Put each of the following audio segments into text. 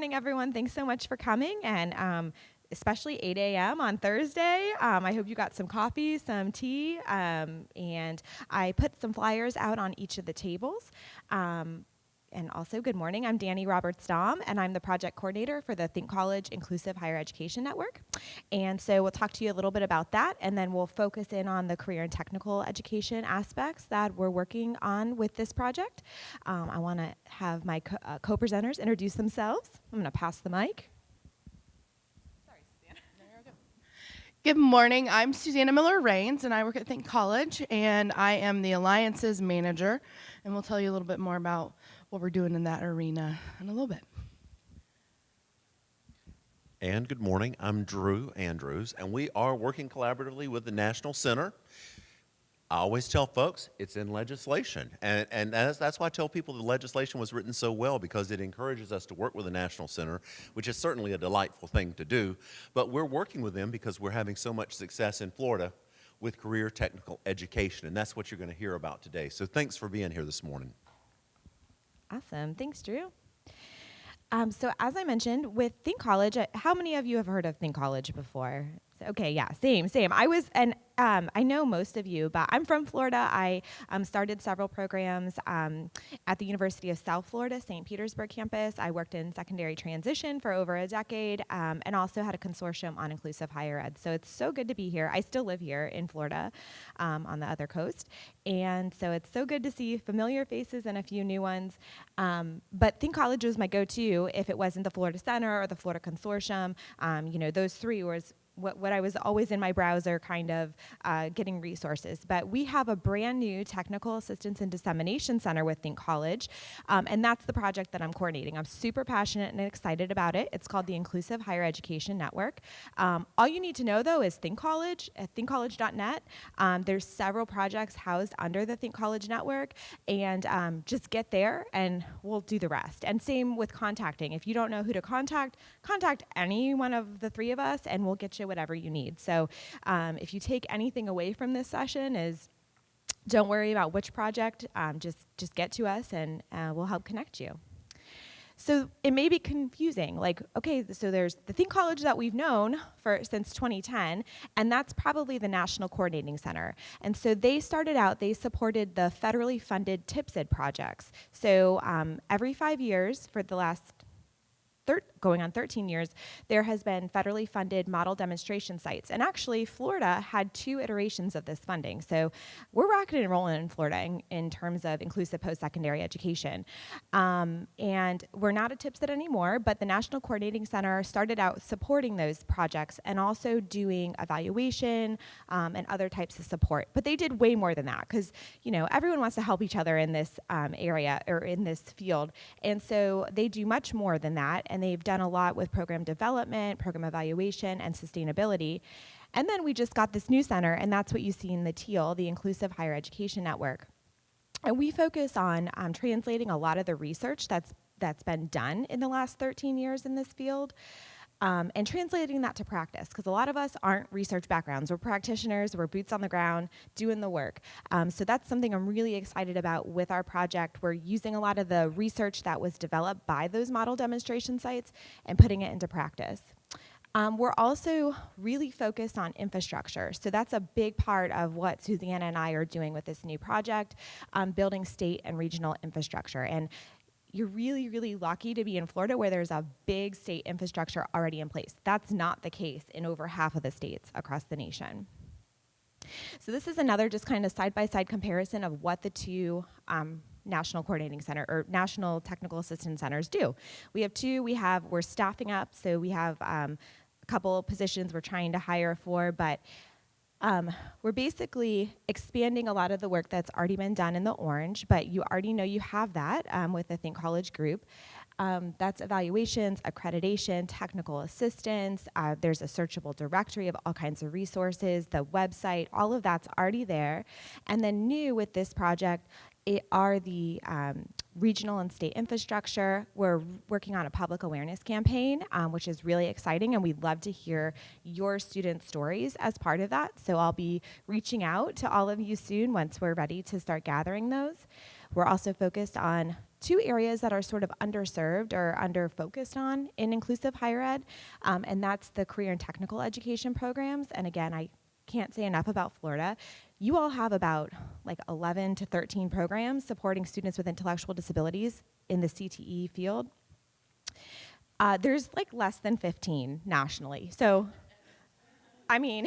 morning, everyone. Thanks so much for coming, and especially 8 a.m. on Thursday. I hope you got some coffee, some tea, and I put some flyers out on each of the tables. And also, good morning. I'm Danny Roberts-Dahm, and I'm the project coordinator for the Think College Inclusive Higher Education Network. And so we'll talk to you a little bit about that, and then we'll focus in on the career and technical education aspects that we're working on with this project. I want to have my co-presenters introduce themselves. I'm going to pass the mic. Good morning. I'm Susanna Miller-Rains, and I work at Think College, and I am the Alliances Manager, and we'll tell you a little bit more about what we're doing in that arena in a little bit. And good morning. I'm Drew Andrews, and we are working collaboratively with the National Center. I always tell folks it's in legislation, and that's why I tell people the legislation was written so well, because it encourages us to work with the National Center, which is certainly a delightful thing to do. But we're working with them because we're having so much success in Florida with career technical education, and that's what you're going to hear about today. So thanks for being here this morning. Awesome. Thanks, Drew. So as I mentioned, with Think College, how many of you have heard of Think College before? Okay, yeah, same. I know most of you, but I'm from Florida. I started several programs at the University of South Florida, St. Petersburg campus. I worked in secondary transition for over a decade, and also had a consortium on inclusive higher ed. So it's so good to be here. I still live here in Florida, on the other coast. And so it's so good to see familiar faces and a few new ones. But Think College was my go-to if it wasn't the Florida Center or the Florida Consortium. Those three was what I was always in my browser kind of getting resources. But we have a brand new Technical Assistance and Dissemination Center with Think College, and that's the project that I'm coordinating. I'm super passionate and excited about it. It's called the Inclusive Higher Education Network. All you need to know, though, is Think College at thinkcollege.net. There's several projects housed under the Think College network, and just get there and we'll do the rest. And same with contacting. If you don't know who to contact any one of the three of us, and we'll get you whatever you need. So if you take anything away from this session, is don't worry about which project, just get to us, and we'll help connect you. So it may be confusing, like, okay, so there's the Think College that we've known since 2010, and that's probably the National Coordinating Center. And so they supported the federally funded TIPSID projects. So every 5 years for the last going on 13 years, there has been federally funded model demonstration sites. And actually, Florida had 2 iterations of this funding. So we're rocking and rolling in Florida in terms of inclusive post-secondary education. And we're not a TIPSID anymore, but the National Coordinating Center started out supporting those projects and also doing evaluation and other types of support. But they did way more than that, because everyone wants to help each other in this area or in this field. And so they do much more than that. And they've done a lot with program development, program evaluation, and sustainability. And then we just got this new center, and that's what you see in the teal, the Inclusive Higher Education Network. And we focus on translating a lot of the research that's been done in the last 13 years in this field, and translating that to practice, because a lot of us aren't research backgrounds. We're practitioners, we're boots on the ground, doing the work. So that's something I'm really excited about with our project. We're using a lot of the research that was developed by those model demonstration sites and putting it into practice. We're also really focused on infrastructure. So that's a big part of what Susanna and I are doing with this new project, building state and regional infrastructure. And you're really, really lucky to be in Florida, where there's a big state infrastructure already in place. That's not the case in over half of the states across the nation. So this is another just kind of side-by-side comparison of what the 2 National Coordinating Center or National Technical Assistance Centers do. We have 2. We're staffing up, so we have a couple positions we're trying to hire for, but we're basically expanding a lot of the work that's already been done in the orange, but you already know you have that with the Think College group. That's evaluations, accreditation, technical assistance. There's a searchable directory of all kinds of resources, the website, all of that's already there. And then new with this project are the regional and state infrastructure. We're working on a public awareness campaign, which is really exciting, and we'd love to hear your student stories as part of that. So I'll be reaching out to all of you soon once we're ready to start gathering those. We're also focused on two areas that are sort of underserved or under-focused on in inclusive higher ed, and that's the career and technical education programs. And again, I can't say enough about Florida. You all have about like 11 to 13 programs supporting students with intellectual disabilities in the CTE field. There's like less than 15 nationally. So I mean,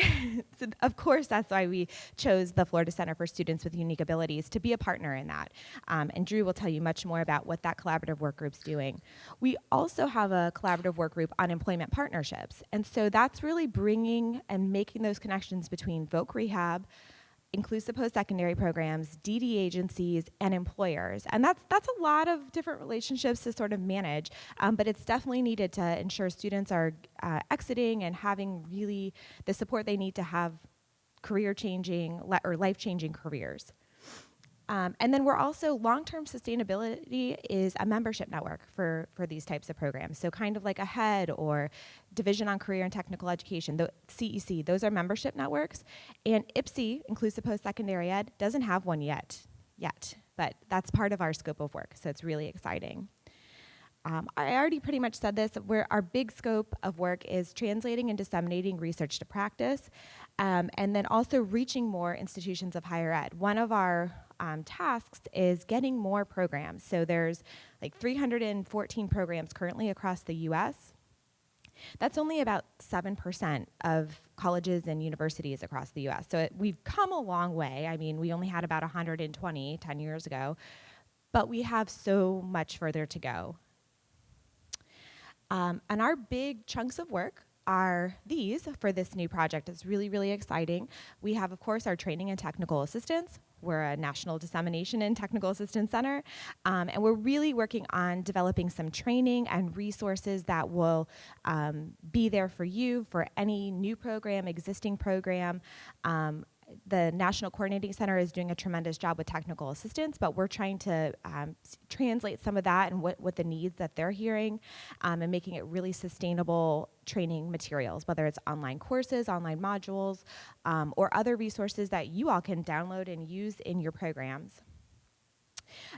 so of course, that's why we chose the Florida Center for Students with Unique Abilities to be a partner in that. And Drew will tell you much more about what that collaborative work group's doing. We also have a collaborative work group on employment partnerships. And so that's really bringing and making those connections between voc rehab, inclusive post-secondary programs, DD agencies, and employers. And that's a lot of different relationships to sort of manage, but it's definitely needed to ensure students are exiting and having really the support they need to have career-changing or life-changing careers. And then we're also, long-term sustainability is a membership network for these types of programs. So kind of like AHEAD or Division on Career and Technical Education, the CEC, those are membership networks. And IPSE, Inclusive Post-Secondary Ed, doesn't have one yet, but that's part of our scope of work, so it's really exciting. I already pretty much said this, where our big scope of work is translating and disseminating research to practice, and then also reaching more institutions of higher ed. One of our tasks is getting more programs. So there's like 314 programs currently across the US. That's only about 7% of colleges and universities across the US. So we've come a long way. I mean, we only had about 120 10 years ago, but we have so much further to go. And our big chunks of work are these for this new project. It's really, really exciting. We have, of course, our training and technical assistance. We're a National Dissemination and Technical Assistance Center, and we're really working on developing some training and resources that will be there for you for any new program, existing program. The National Coordinating Center is doing a tremendous job with technical assistance, but we're trying to translate some of that and what the needs that they're hearing, and making it really sustainable training materials, whether it's online courses, online modules, or other resources that you all can download and use in your programs.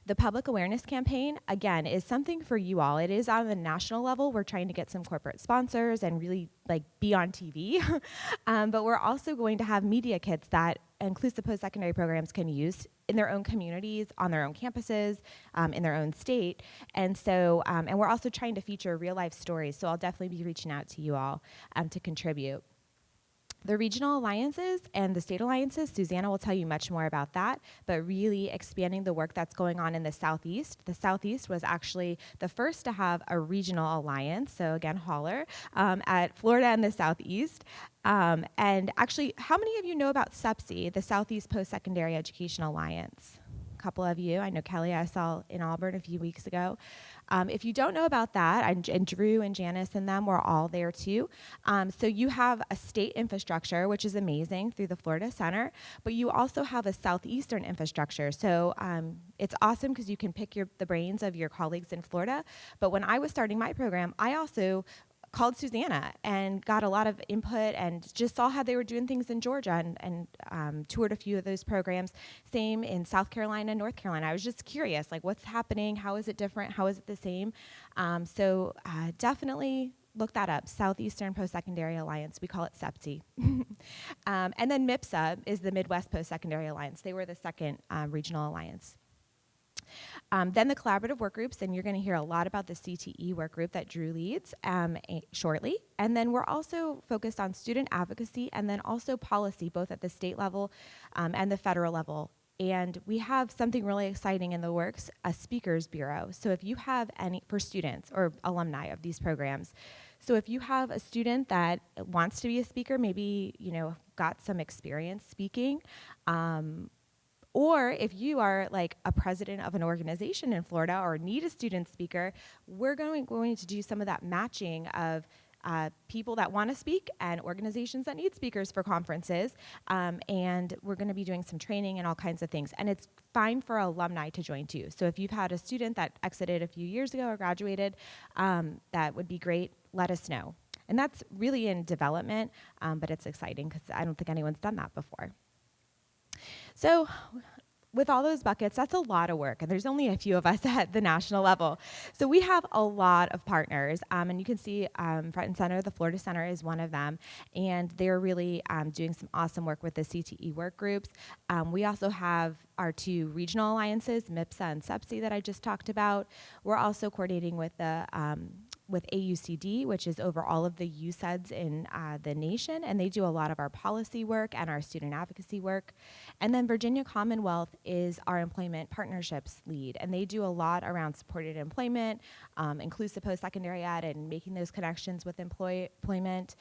The public awareness campaign, again, is something for you all. It is on the national level. We're trying to get some corporate sponsors and really be on TV. But we're also going to have media kits that inclusive post-secondary programs can use in their own communities, on their own campuses, in their own state. And so, and we're also trying to feature real life stories. So I'll definitely be reaching out to you all to contribute. The regional alliances and the state alliances, Susanna will tell you much more about that, but really expanding the work that's going on in the Southeast. The Southeast was actually the first to have a regional alliance, so again, holler, at Florida and the Southeast. And actually, how many of you know about SEPSI, the Southeast Post-Secondary Education Alliance? A couple of you. I know Kelly I saw in Auburn a few weeks ago. If you don't know about that, and Drew and Janice and them were all there too. So you have a state infrastructure, which is amazing through the Florida Center, but you also have a southeastern infrastructure. So it's awesome because you can pick the brains of your colleagues in Florida. But when I was starting my program, I also called Susanna and got a lot of input and just saw how they were doing things in Georgia and toured a few of those programs. Same in South Carolina and North Carolina. I was just curious, what's happening? How is it different? How is it the same? So definitely look that up, Southeastern Post-Secondary Alliance. We call it SEPSI. And then MIPSA is the Midwest Post-Secondary Alliance. They were the second regional alliance. Then the collaborative work groups, and you're going to hear a lot about the CTE work group that Drew leads shortly. And then we're also focused on student advocacy and then also policy, both at the state level and the federal level. And we have something really exciting in the works, a speakers bureau. So if you have any, for students or alumni of these programs, so if you have a student that wants to be a speaker, maybe, got some experience speaking, or if you are a president of an organization in Florida or need a student speaker, we're going to do some of that matching of people that want to speak and organizations that need speakers for conferences. And we're going to be doing some training and all kinds of things. And it's fine for alumni to join too. So if you've had a student that exited a few years ago or graduated, that would be great. Let us know. And that's really in development, but it's exciting because I don't think anyone's done that before. So with all those buckets, that's a lot of work, and there's only a few of us at the national level. So we have a lot of partners, and you can see front and center, the Florida Center is one of them, and they're really doing some awesome work with the CTE work groups. We also have our two regional alliances, MIPSA and SEPSI, that I just talked about. We're also coordinating with the with AUCD, which is over all of the USEDs in the nation, and they do a lot of our policy work and our student advocacy work. And then Virginia Commonwealth is our employment partnerships lead, and they do a lot around supported employment, inclusive post-secondary ed, and making those connections with employment.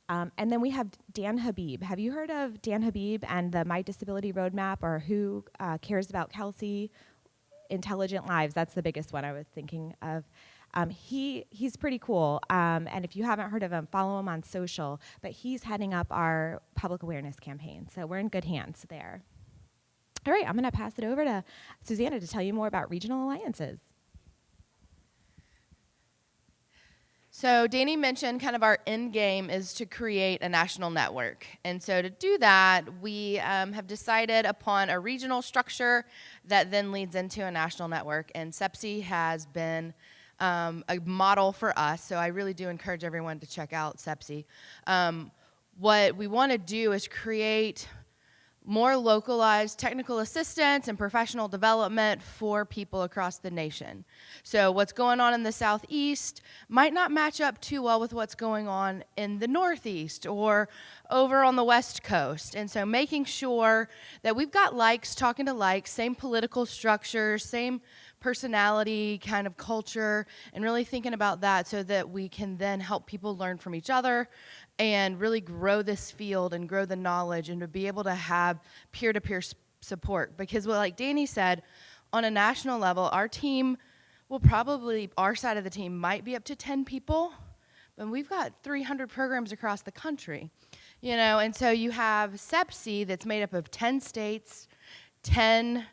And then we have Dan Habib. Have you heard of Dan Habib and the My Disability Roadmap, or Who Cares About Kelsey? Intelligent Lives, that's the biggest one I was thinking of. He's pretty cool, and if you haven't heard of him, follow him on social, but he's heading up our public awareness campaign, so we're in good hands there. All right, I'm going to pass it over to Susanna to tell you more about regional alliances. So Danny mentioned kind of our end game is to create a national network. And so to do that, we have decided upon a regional structure that then leads into a national network. And SEPSI has been a model for us, so I really do encourage everyone to check out SEPSI. What we want to do is create more localized technical assistance and professional development for people across the nation. So what's going on in the Southeast might not match up too well with what's going on in the Northeast or over on the West Coast. And so making sure that we've got likes talking to likes, same political structure, same personality kind of culture, and really thinking about that so that we can then help people learn from each other and really grow this field and grow the knowledge and to be able to have peer-to-peer support. Because like Danny said, on a national level, our team will probably, our side of the team might be up to 10 people, but we've got 300 programs across the country, you know, and so you have SEPSI that's made up of 10 states, 10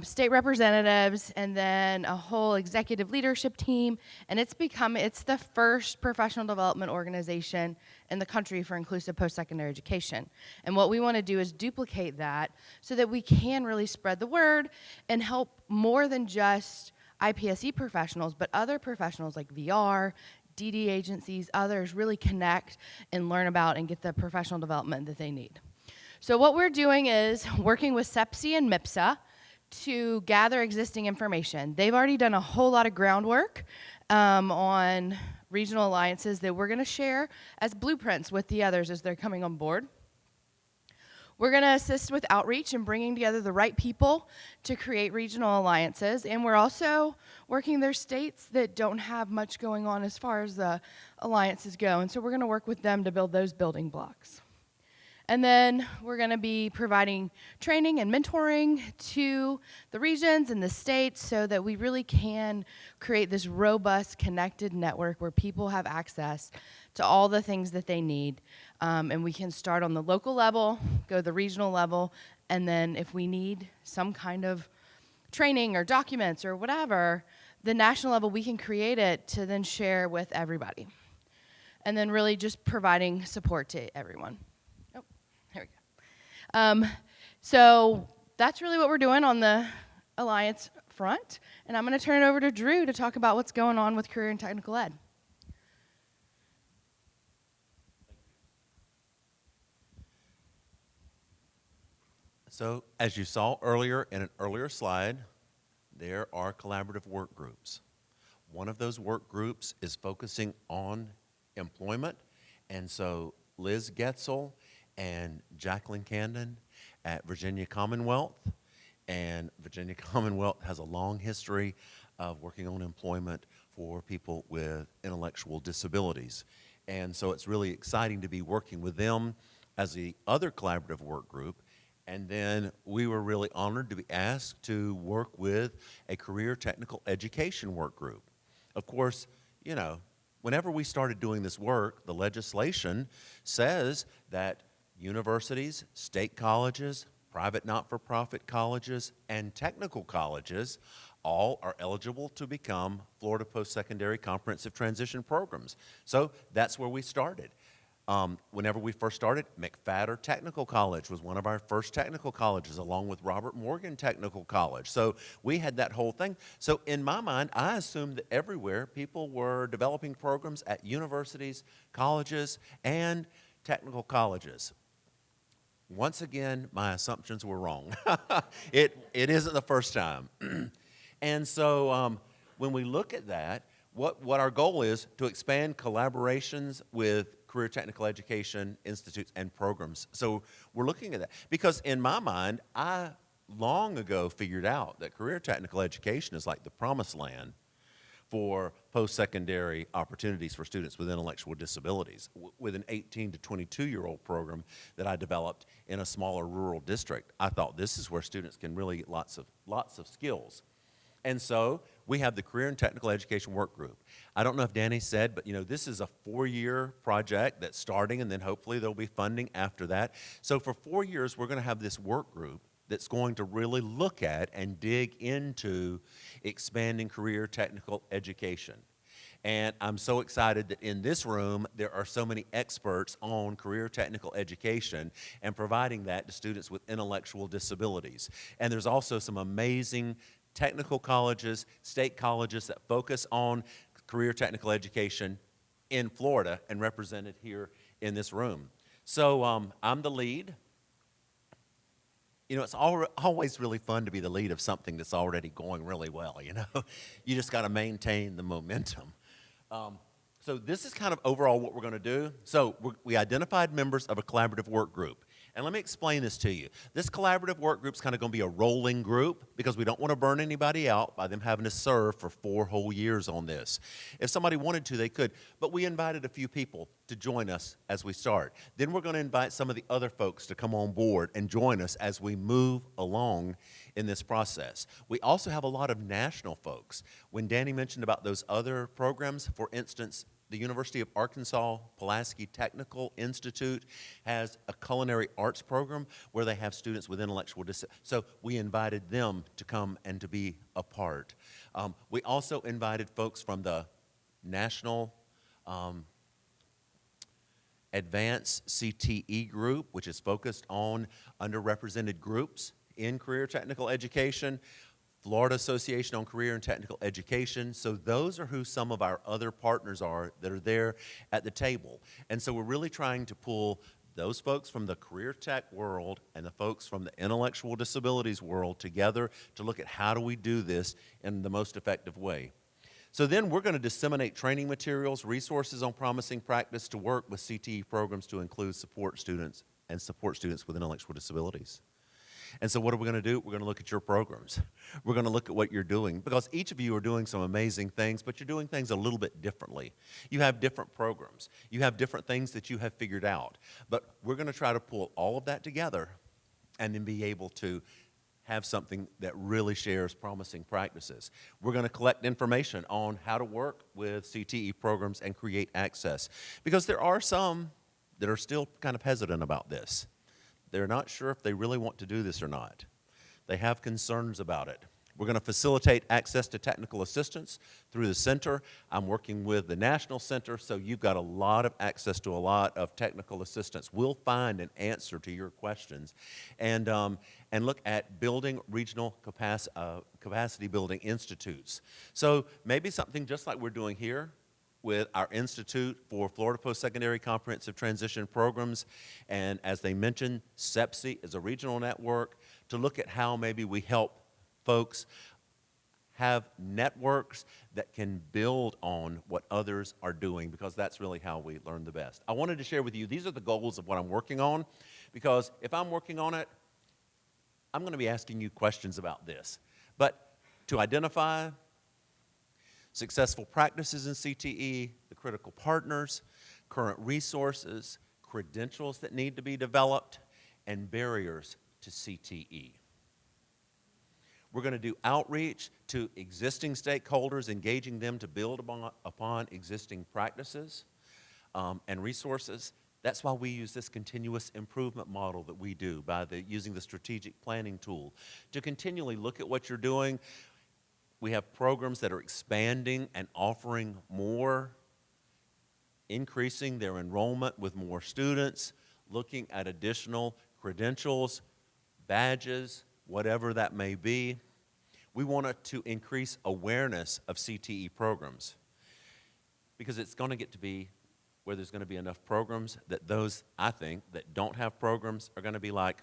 state representatives, and then a whole executive leadership team, and it's the first professional development organization in the country for inclusive post-secondary education. And what we want to do is duplicate that so that we can really spread the word and help more than just IPSE professionals, but other professionals like VR, DD agencies, others really connect and learn about and get the professional development that they need. So what we're doing is working with SEPSI and MIPSA to gather existing information. They've already done a whole lot of groundwork on regional alliances that we're going to share as blueprints with the others as they're coming on board. We're going to assist with outreach and bringing together the right people to create regional alliances, and we're also working their states that don't have much going on as far as the alliances go, and so we're going to work with them to build those building blocks. And then we're going to be providing training and mentoring to the regions and the states so that we really can create this robust, connected network where people have access to all the things that they need. And we can start on the local level, go to the regional level, and then if we need some kind of training or documents or whatever, the national level, we can create it to then share with everybody. And then really just providing support to everyone. So that's really what we're doing on the Alliance front. And I'm going to turn it over to Drew to talk about what's going on with career and technical ed. So as you saw earlier in an earlier slide, there are collaborative work groups. One of those work groups is focusing on employment. And so Liz Getzel and Jacqueline Candon at Virginia Commonwealth. And Virginia Commonwealth has a long history of working on employment for people with intellectual disabilities. And so it's really exciting to be working with them as the other collaborative work group. And then we were really honored to be asked to work with a career technical education work group. Of course, you know, whenever we started doing this work, the legislation says that universities, state colleges, private not-for-profit colleges, and technical colleges all are eligible to become Florida Post-Secondary Comprehensive Transition Programs. So that's where we started. Whenever we first started, McFadder Technical College was one of our first technical colleges, along with Robert Morgan Technical College. So we had that whole thing. So in my mind, I assumed that everywhere people were developing programs at universities, colleges, and technical colleges. Once again, my assumptions were wrong. It isn't the first time. And so when we look at that, what our goal is to expand collaborations with career technical education institutes and programs. So we're looking at that. Because in my mind, I long ago figured out that career technical education is like the promised land for post-secondary opportunities for students with intellectual disabilities, with an 18 to 22-year-old program that I developed in a smaller rural district. I thought this is where students can really get lots of skills. And so we have the Career and Technical Education Workgroup. I don't know if Danny said, but this is a 4-year project that's starting, and then hopefully there'll be funding after that. So for 4 years, we're going to have this work group that's going to really look at and dig into expanding career technical education. And I'm so excited that in this room, there are so many experts on career technical education and providing that to students with intellectual disabilities. And there's also some amazing technical colleges, state colleges that focus on career technical education in Florida and represented here in this room. So I'm the lead. It's always really fun to be the lead of something that's already going really well, You just got to maintain the momentum. So this is kind of overall what we're going to do. So we identified members of a collaborative work group. And let me explain this to you. This collaborative work group is kind of going to be a rolling group because we don't want to burn anybody out by them having to serve for 4 whole years on this. If somebody wanted to, they could. But we invited a few people to join us as we start. Then we're going to invite some of the other folks to come on board and join us as we move along in this process. We also have a lot of national folks. When Danny mentioned about those other programs, for instance, the University of Arkansas Pulaski Technical Institute has a culinary arts program where they have students with intellectual disabilities. So we invited them to come and to be a part. We also invited folks from the National Advanced CTE group, which is focused on underrepresented groups in career technical education. Florida Association on Career and Technical Education. So those are who some of our other partners are that are there at the table. And so we're really trying to pull those folks from the career tech world and the folks from the intellectual disabilities world together to look at how do we do this in the most effective way. So then we're going to disseminate training materials, resources on promising practice to work with CTE programs to include support students with intellectual disabilities. And so what are we going to do? We're going to look at your programs. We're going to look at what you're doing because each of you are doing some amazing things, but you're doing things a little bit differently. You have different programs. You have different things that you have figured out. But we're going to try to pull all of that together and then be able to have something that really shares promising practices. We're going to collect information on how to work with CTE programs and create access because there are some that are still kind of hesitant about this. They're not sure if they really want to do this or not. They have concerns about it. We're going to facilitate access to technical assistance through the center. I'm working with the National Center, so you've got a lot of access to a lot of technical assistance. We'll find an answer to your questions and look at building regional capacity building institutes. So maybe something just like we're doing here with our Institute for Florida Postsecondary Comprehensive Transition Programs. And as they mentioned, SEPSI is a regional network to look at how maybe we help folks have networks that can build on what others are doing because that's really how we learn the best. I wanted to share with you, these are the goals of what I'm working on because if I'm working on it, I'm going to be asking you questions about this. But to identify successful practices in CTE, the critical partners, current resources, credentials that need to be developed, and barriers to CTE. We're going to do outreach to existing stakeholders, engaging them to build upon existing practices and resources. That's why we use this continuous improvement model that we do by using the strategic planning tool to continually look at what you're doing. We have programs that are expanding and offering more increasing their enrollment with more students, looking at additional credentials, badges, whatever that may be. We want to increase awareness of CTE programs because it's going to get to be where there's going to be enough programs that those, I think, that don't have programs are going to be like,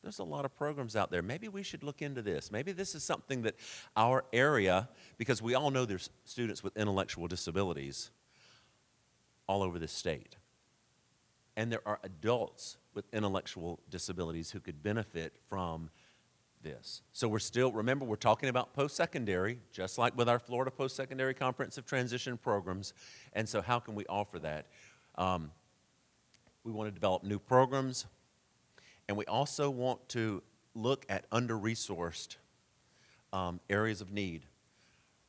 there's a lot of programs out there. Maybe we should look into this. Maybe this is something that our area, because we all know there's students with intellectual disabilities all over the state. And there are adults with intellectual disabilities who could benefit from this. So we're still, remember, we're talking about post-secondary, just like with our Florida Post-Secondary Comprehensive Transition programs. And so how can we offer that? We want to develop new programs, and we also want to look at under-resourced areas of need.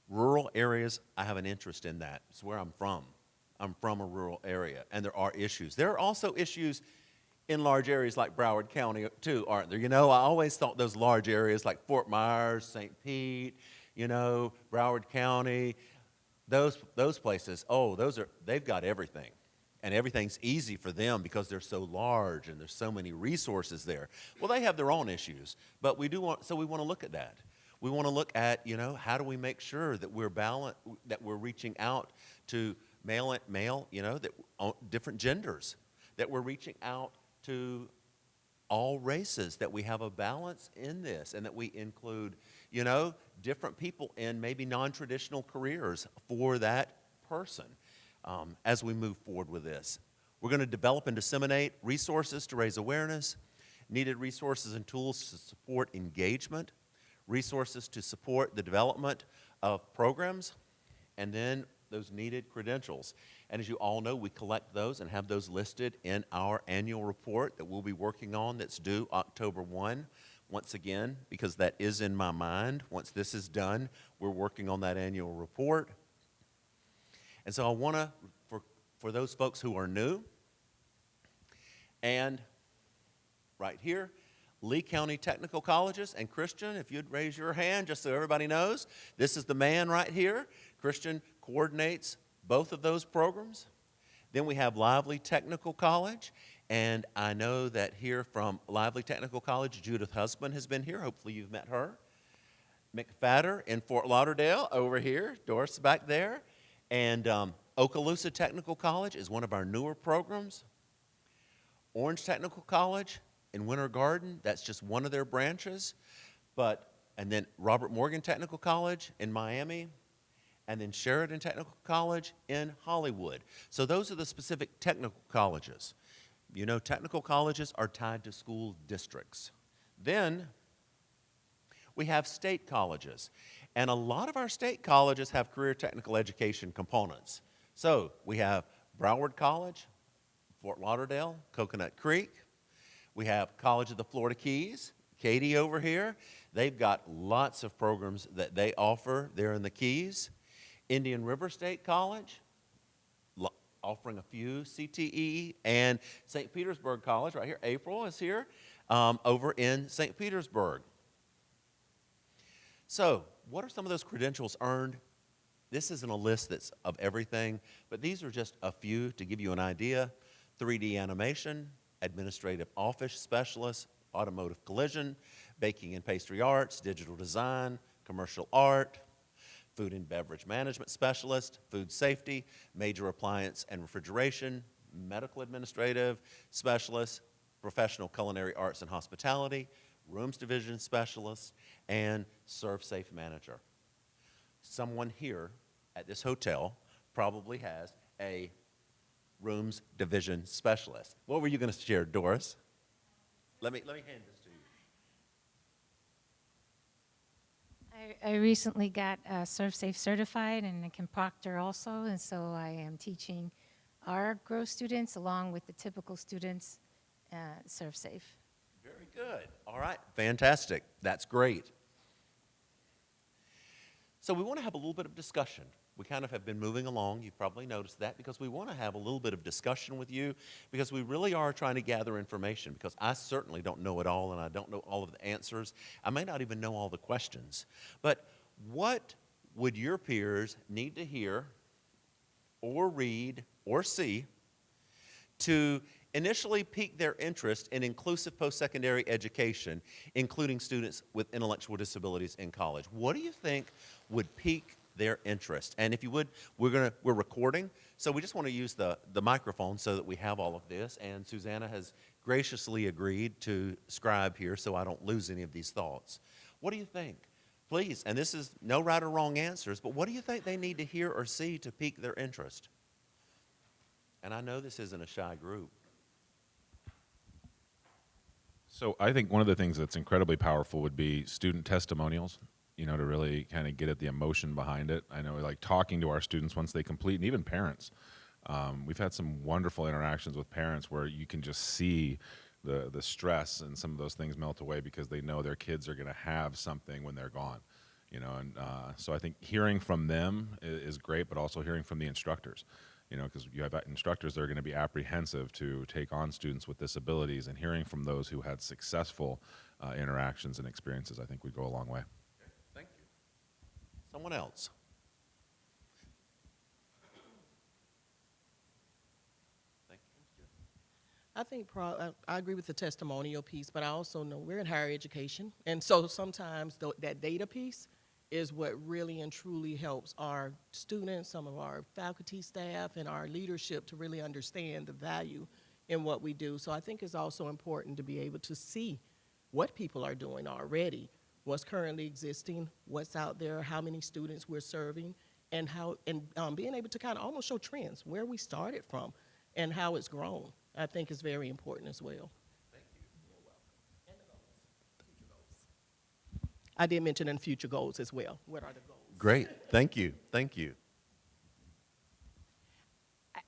Rural areas, I have an interest in that. It's where I'm from. I'm from a rural area, and there are issues. There are also issues in large areas like Broward County, too, aren't there? You know, I always thought those large areas like Fort Myers, St. Pete, you know, Broward County, those places, they've got everything. And everything's easy for them because they're so large and there's so many resources there. Well, they have their own issues, but we want to look at that. We want to look at, you know, how do we make sure that we're balanced, that we're reaching out to male, you know, that different genders, that we're reaching out to all races, that we have a balance in this, and that we include, you know, different people in maybe non-traditional careers for that person as we move forward with this. We're going to develop and disseminate resources to raise awareness, needed resources and tools to support engagement, resources to support the development of programs, and then those needed credentials. And as you all know, we collect those and have those listed in our annual report that we'll be working on that's due October 1. Once again, because that is in my mind. Once this is done, we're working on that annual report. And so I want to, for those folks who are new, and right here, Lee County Technical Colleges, and Christian, if you'd raise your hand just so everybody knows, this is the man right here. Christian coordinates both of those programs. Then we have Lively Technical College, and I know that here from Lively Technical College, Judith Husband has been here. Hopefully you've met her. McFadder in Fort Lauderdale over here, Doris back there. And Okaloosa Technical College is one of our newer programs. Orange Technical College in Winter Garden, that's just one of their branches. And then Robert Morgan Technical College in Miami, and then Sheridan Technical College in Hollywood. So those are the specific technical colleges. You know, technical colleges are tied to school districts. Then we have state colleges. And a lot of our state colleges have career technical education components. So we have Broward College, Fort Lauderdale, Coconut Creek. We have College of the Florida Keys, Katie over here. They've got lots of programs that they offer there in the Keys. Indian River State College, offering a few CTE, and St. Petersburg College, right here, April is here, over in St. Petersburg. So, what are some of those credentials earned? This isn't a list that's of everything, but these are just a few to give you an idea. 3D animation, administrative office specialist, automotive collision, baking and pastry arts, digital design, commercial art, food and beverage management specialist, food safety, major appliance and refrigeration, medical administrative specialist, professional culinary arts and hospitality, rooms division specialist, and serve safe manager. Someone here at this hotel probably has a rooms division specialist. What were you going to share, Doris? Let me hand this to you. I recently got Serve Safe certified, and I can proctor also, and so I am teaching our GROW students along with the typical students Serve Safe. Very good. All right, fantastic. That's great. So we want to have a little bit of discussion. We kind of have been moving along. You've probably noticed that because we want to have a little bit of discussion with you because we really are trying to gather information because I certainly don't know it all and I don't know all of the answers. I may not even know all the questions. But what would your peers need to hear or read or see to initially pique their interest in inclusive post-secondary education, including students with intellectual disabilities in college? What do you think would pique their interest? And if you would, we're recording, so we just want to use the microphone so that we have all of this, and Susanna has graciously agreed to scribe here so I don't lose any of these thoughts. What do you think? Please, and this is no right or wrong answers, but what do you think they need to hear or see to pique their interest? And I know this isn't a shy group. So I think one of the things that's incredibly powerful would be student testimonials, you know, to really kind of get at the emotion behind it. I know, like, talking to our students once they complete, and even parents. We've had some wonderful interactions with parents where you can just see the stress and some of those things melt away because they know their kids are going to have something when they're gone, you know. And so I think hearing from them is great, but also hearing from the instructors. You know, because you have instructors that are going to be apprehensive to take on students with disabilities, and hearing from those who had successful interactions and experiences, I think, would go a long way. Okay, thank you. Someone else. Thank you. I think I agree with the testimonial piece, but I also know we're in higher education, and so sometimes that data piece is what really and truly helps our students, some of our faculty, staff, and our leadership to really understand the value in what we do. So I think it's also important to be able to see what people are doing already, what's currently existing, what's out there, how many students we're serving, and being able to kind of almost show trends, where we started from and how it's grown, I think is very important as well. I did mention in future goals as well. What are the goals? Great, thank you, thank you.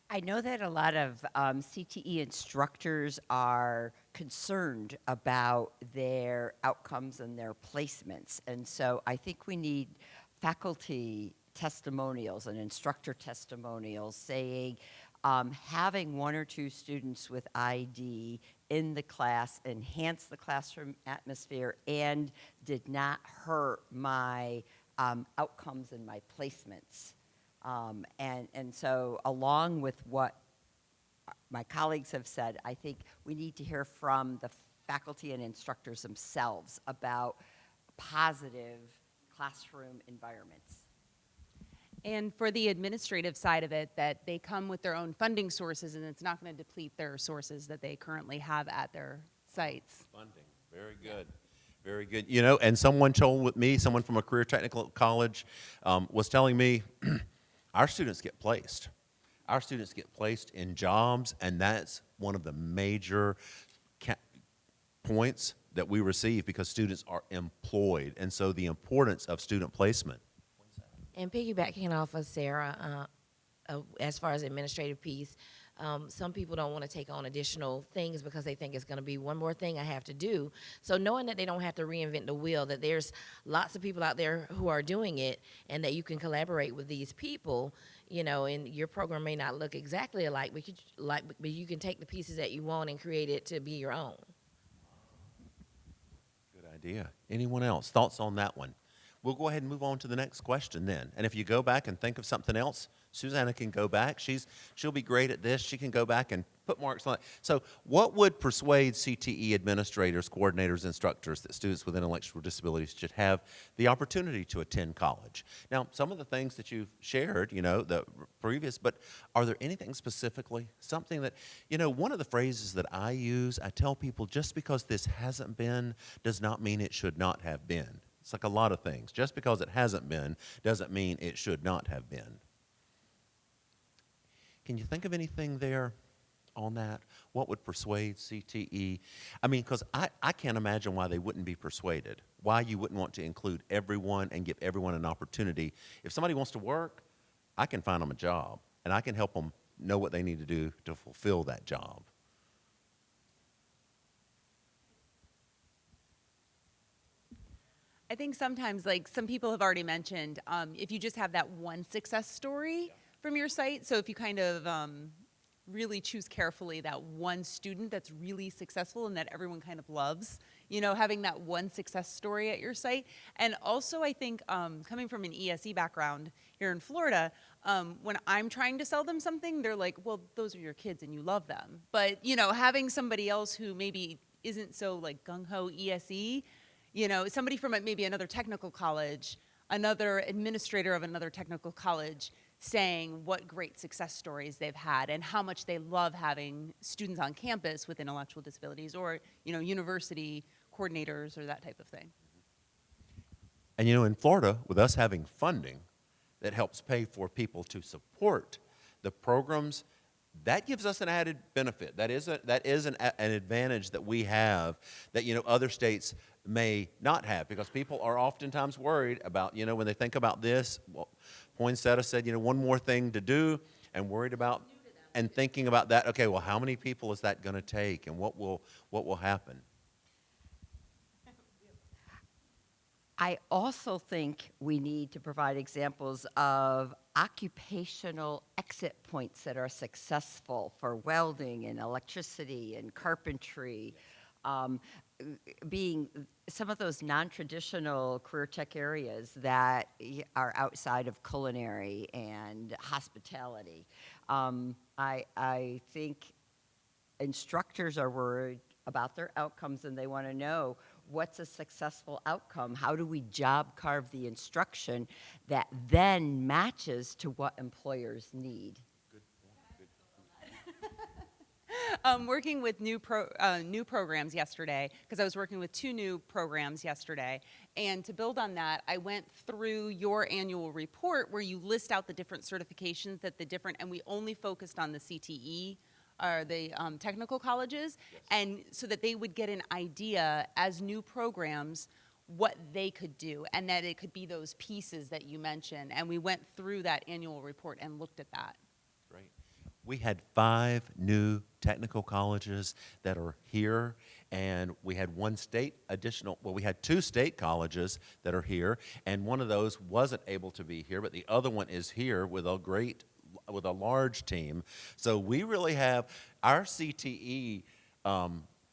I know that a lot of CTE instructors are concerned about their outcomes and their placements. And so I think we need faculty testimonials and instructor testimonials saying, having one or two students with ID in the class enhanced the classroom atmosphere and did not hurt my outcomes and my placements. And so along with what my colleagues have said, I think we need to hear from the faculty and instructors themselves about positive classroom environments. And for the administrative side of it, that they come with their own funding sources and it's not going to deplete their sources that they currently have at their sites. Funding, very good. Very good. You know, and someone told me, someone from a career technical college was telling me, our students get placed. Our students get placed in jobs, and that's one of the major points that we receive because students are employed. And so the importance of student placement. And piggybacking off of Sarah, as far as administrative piece, some people don't want to take on additional things because they think it's going to be one more thing I have to do. So knowing that they don't have to reinvent the wheel, that there's lots of people out there who are doing it, and that you can collaborate with these people, you know, and your program may not look exactly alike, but you can take the pieces that you want and create it to be your own. Good idea. Anyone else? Thoughts on that one? We'll go ahead and move on to the next question then. And if you go back and think of something else, Susanna can go back. She'll be great at this. She can go back and put marks on it. So what would persuade CTE administrators, coordinators, instructors that students with intellectual disabilities should have the opportunity to attend college? Now, some of the things that you've shared, you know, the previous, but are there anything specifically, something that, you know, one of the phrases that I use, I tell people, just because this hasn't been does not mean it should not have been. It's like a lot of things. Just because it hasn't been doesn't mean it should not have been. Can you think of anything there on that? What would persuade CTE? I mean, because I can't imagine why they wouldn't be persuaded, why you wouldn't want to include everyone and give everyone an opportunity. If somebody wants to work, I can find them a job, and I can help them know what they need to do to fulfill that job. I think sometimes, like some people have already mentioned, if you just have that one success story from your site, so if you kind of really choose carefully that one student that's really successful and that everyone kind of loves, you know, having that one success story at your site. And also I think coming from an ESE background here in Florida, When I'm trying to sell them something, they're like, well, those are your kids and you love them. But, you know, having somebody else who maybe isn't so like gung-ho ESE, you know, somebody from maybe another technical college, another administrator of another technical college, saying what great success stories they've had and how much they love having students on campus with intellectual disabilities, or, you know, university coordinators or that type of thing. And you know, in Florida, with us having funding that helps pay for people to support the programs, that gives us an added benefit. That is an advantage that we have that, you know, other states may not have, because people are oftentimes worried about, you know, when they think about this, well, Poinsettia said, you know, one more thing to do, and worried about and thinking about that. Okay, well, how many people is that going to take, and what will happen? I also think we need to provide examples of occupational exit points that are successful for welding and electricity and carpentry, being some of those non-traditional career tech areas that are outside of culinary and hospitality. I think instructors are worried about their outcomes, and they want to know, what's a successful outcome? How do we job carve the instruction that then matches to what employers need? Working with new programs yesterday, because I was working with 2 new programs yesterday, and to build on that, I went through your annual report where you list out the different certifications that and we only focused on the CTE, or the technical colleges, yes. And so that they would get an idea as new programs what they could do, and that it could be those pieces that you mentioned. And we went through that annual report and looked at that. Great. We had 5 new technical colleges that are here, and we had we had 2 state colleges that are here, and one of those wasn't able to be here, but the other one is here with a large team. So we really have our CTE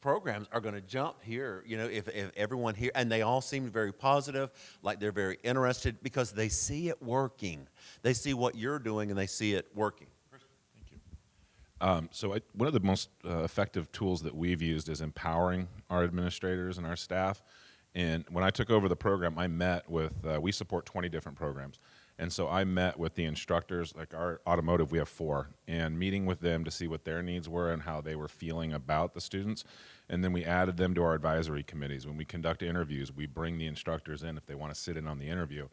programs are going to jump here, you know, if everyone here, and they all seem very positive, like they're very interested because they see it working. They see what you're doing and they see it working. Thank you. One of the most effective tools that we've used is empowering our administrators and our staff. And when I took over the program, I met with, we support 20 different programs. And so I met with the instructors, like our automotive, we have 4, and meeting with them to see what their needs were and how they were feeling about the students. And then we added them to our advisory committees. When we conduct interviews, we bring the instructors in if they want to sit in on the interview.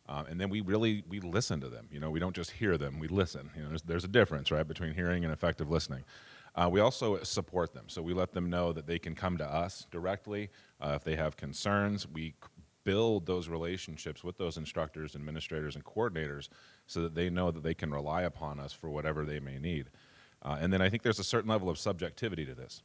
And then we listen to them. You know, we don't just hear them, we listen. You know, there's a difference, right, between hearing and effective listening. We also support them. So we let them know that they can come to us directly if they have concerns. We build those relationships with those instructors, administrators, and coordinators so that they know that they can rely upon us for whatever they may need. And then I think there's a certain level of subjectivity to this.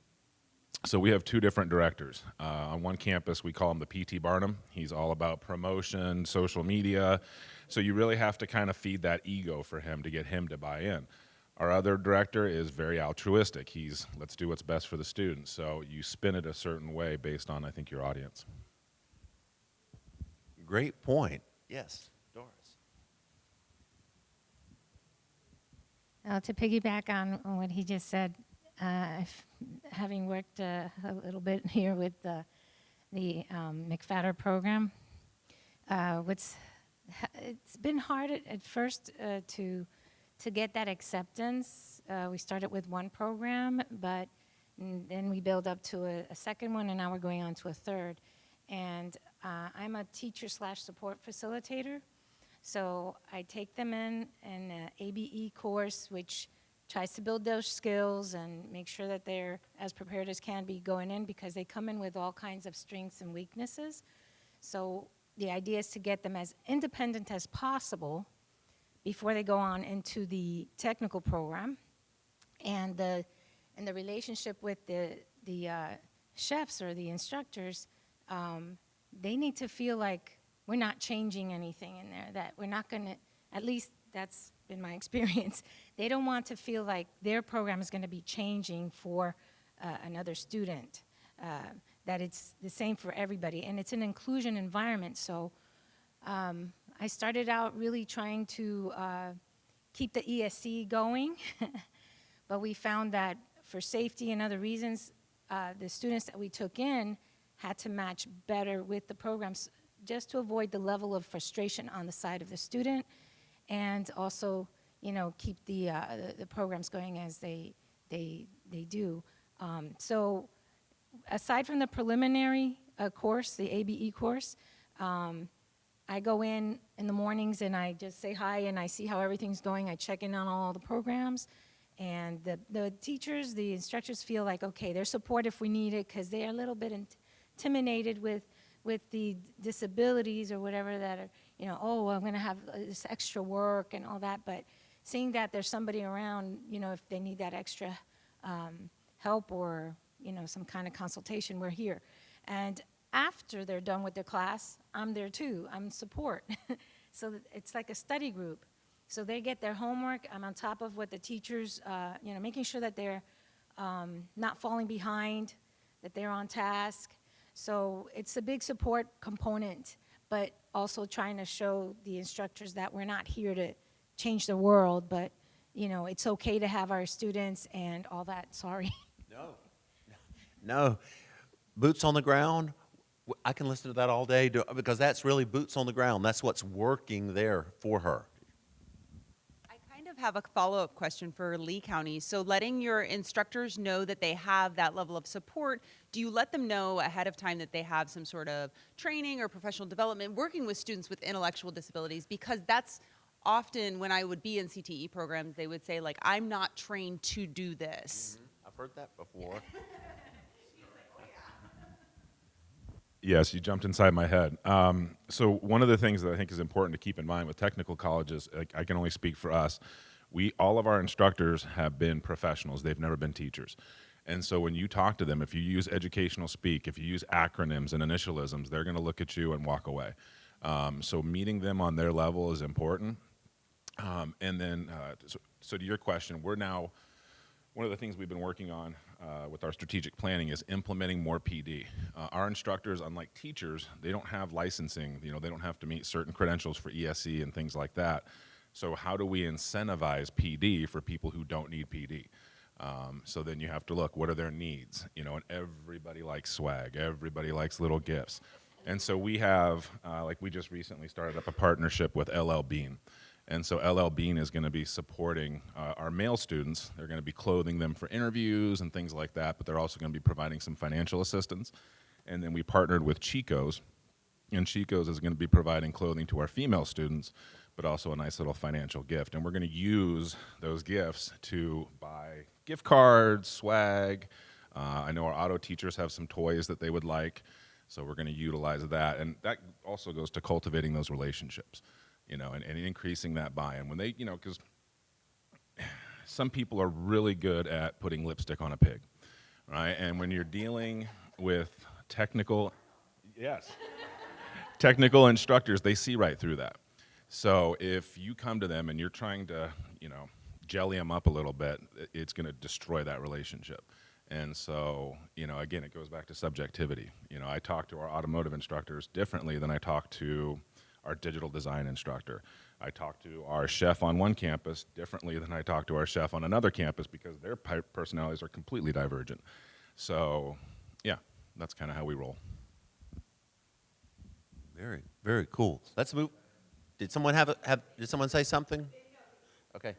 So we have 2 different directors. On one campus, we call him the PT Barnum. He's all about promotion, social media. So you really have to kind of feed that ego for him to get him to buy in. Our other director is very altruistic. He's, let's do what's best for the students. So you spin it a certain way based on, I think, your audience. Great point. Yes, Doris. To piggyback on what he just said, having worked a little bit here with the McFatter program, it's been hard at first to get that acceptance. We started with 1 program, but then we build up to a second one, and now we're going on to a third. And I'm a teacher/support facilitator, so I take them in an ABE course, which tries to build those skills and make sure that they're as prepared as can be going in, because they come in with all kinds of strengths and weaknesses. So the idea is to get them as independent as possible before they go on into the technical program. And the relationship with the chefs or the instructors, they need to feel like we're not changing anything in there, that we're not going to, at least that's been my experience, they don't want to feel like their program is going to be changing for another student, that it's the same for everybody. And it's an inclusion environment, so I started out really trying to keep the ESC going. But we found that for safety and other reasons, the students that we took in had to match better with the programs just to avoid the level of frustration on the side of the student, and also, keep the programs going as they do. So aside from the preliminary course, the ABE course, I go in the mornings and I just say hi and I see how everything's going. I check in on all the programs. And the teachers, the instructors feel like, okay, they're support if we need it, because they are a little bit intimidated with the disabilities or whatever that are, oh, I'm going to have this extra work and all that. But seeing that there's somebody around, if they need that extra help or, some kind of consultation, we're here. And after they're done with their class, I'm there too. I'm support. So it's like a study group. So they get their homework. I'm on top of what the teachers, making sure that they're not falling behind, that they're on task. So it's a big support component, but also trying to show the instructors that we're not here to change the world, but, it's okay to have our students and all that. Sorry. No. Boots on the ground, I can listen to that all day because that's really boots on the ground. That's what's working there for her. I kind of have a follow-up question for Lee County. So letting your instructors know that they have that level of support, do you let them know ahead of time that they have some sort of training or professional development working with students with intellectual disabilities? Because that's often when I would be in CTE programs, they would say, like, I'm not trained to do this. Mm-hmm. I've heard that before. Yes, you jumped inside my head. So one of the things that I think is important to keep in mind with technical colleges, I can only speak for us, all of our instructors have been professionals. They've never been teachers. And so when you talk to them, if you use educational speak, if you use acronyms and initialisms, they're going to look at you and walk away. So meeting them on their level is important. And then, so to your question, we're now, one of the things we've been working on with our strategic planning is implementing more PD. Our instructors, unlike teachers, they don't have licensing. They don't have to meet certain credentials for ESE and things like that. So how do we incentivize PD for people who don't need PD? So then you have to look, what are their needs? And everybody likes swag. Everybody likes little gifts. And so we have, like we just recently started up a partnership with LL Bean. And so LL Bean is going to be supporting our male students. They're going to be clothing them for interviews and things like that, but they're also going to be providing some financial assistance. And then we partnered with Chico's, and Chico's is going to be providing clothing to our female students, but also a nice little financial gift. And we're going to use those gifts to buy gift cards, swag. I know our auto teachers have some toys that they would like, so we're going to utilize that. And that also goes to cultivating those relationships. And increasing that buy-in. When they, because some people are really good at putting lipstick on a pig, right? And when you're dealing with technical instructors, they see right through that. So if you come to them and you're trying to, jelly them up a little bit, it's going to destroy that relationship. And so, again, it goes back to subjectivity. I talk to our automotive instructors differently than I talk to our digital design instructor. I talk to our chef on one campus differently than I talk to our chef on another campus because their personalities are completely divergent. So, yeah, that's kind of how we roll. Very, very cool. Let's move. Did someone did someone say something? Okay.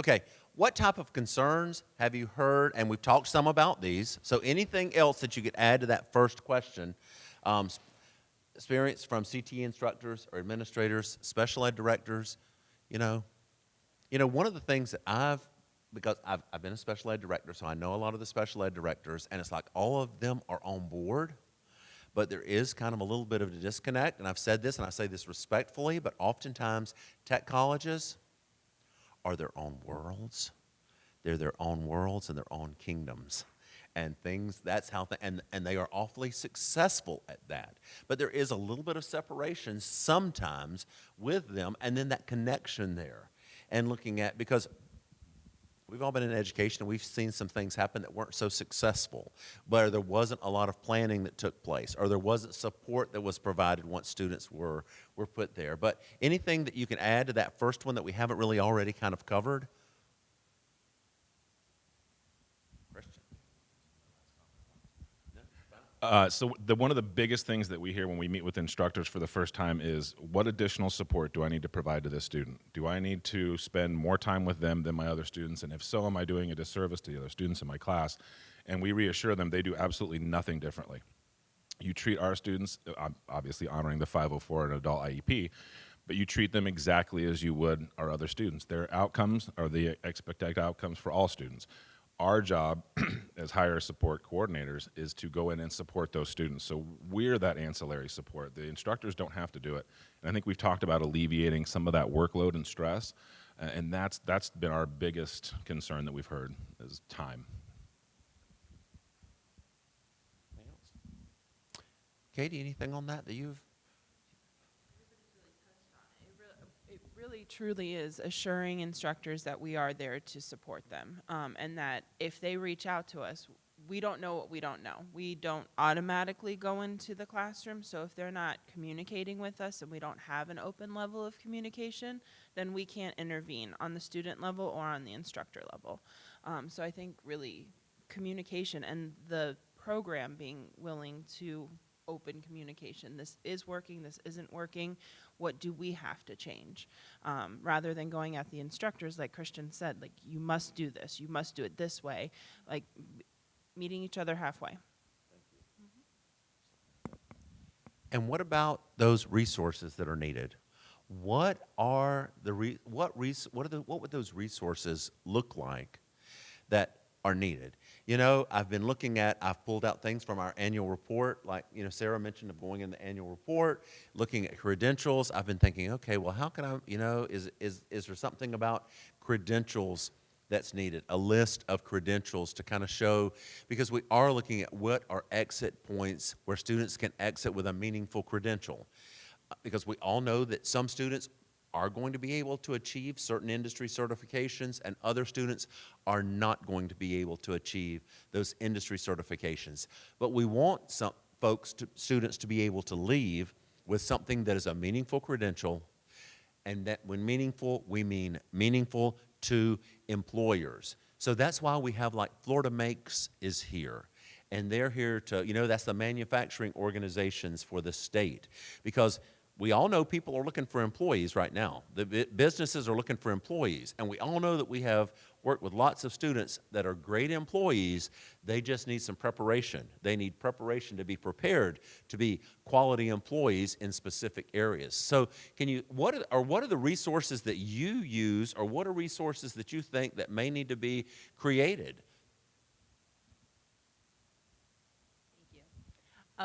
Okay. What type of concerns have you heard? And we've talked some about these. So anything else that you could add to that first question? Experience from CTE instructors or administrators, special ed directors, one of the things that because I've been a special ed director, so I know a lot of the special ed directors, and it's like all of them are on board, but there is kind of a little bit of a disconnect, and I've said this, and I say this respectfully, but oftentimes tech colleges are their own worlds. They're their own worlds and their own kingdoms. And things, that's how, and they are awfully successful at that. But there is a little bit of separation sometimes with them, and then that connection there. And looking at, because We've all been in education, and we've seen some things happen that weren't so successful, but there wasn't a lot of planning that took place, or there wasn't support that was provided once students were put there. But anything that you can add to that first one that we haven't really already kind of covered? Christian? So one of the biggest things that we hear when we meet with instructors for the first time is, what additional support do I need to provide to this student? Do I need to spend more time with them than my other students? And if so, am I doing a disservice to the other students in my class? And we reassure them they do absolutely nothing differently. You treat our students, obviously honoring the 504 and adult IEP, but you treat them exactly as you would our other students. Their outcomes are the expected outcomes for all students. Our job as higher support coordinators is to go in and support those students. So we're that ancillary support. The instructors don't have to do it. And I think we've talked about alleviating some of that workload and stress, and that's been our biggest concern that we've heard is time. Anything else? Katie, anything on that you've? It really truly is assuring instructors that we are there to support them, and that if they reach out to us, we don't know what we don't know. We don't automatically go into the classroom, so if they're not communicating with us and we don't have an open level of communication, then we can't intervene on the student level or on the instructor level. So I think really communication and the program being willing to open communication. This is working, this isn't working, what do we have to change? Rather than going at the instructors, like Christian said, like, you must do this, you must do it this way, like meeting each other halfway. And what about those resources that are needed? What are the what would those resources look like that are needed? You know, I've pulled out things from our annual report, like, you know, Sarah mentioned of going in the annual report, looking at credentials. I've been thinking, okay, well, how can I, you know, is there something about credentials that's needed, a list of credentials to kind of show, because we are looking at what are exit points where students can exit with a meaningful credential. Because we all know that some students are going to be able to achieve certain industry certifications, and other students are not going to be able to achieve those industry certifications. But we want some students to be able to leave with something that is a meaningful credential, and that when meaningful, we mean meaningful to employers. So that's why we have, like, Florida Makes is here. And they're here to, you know, that's the manufacturing organizations for the state. Because we all know people are looking for employees right now. The businesses are looking for employees. And we all know that we have worked with lots of students that are great employees. They just need some preparation. They need preparation to be prepared to be quality employees in specific areas. So what are the resources that you use, or what are resources that you think that may need to be created? Thank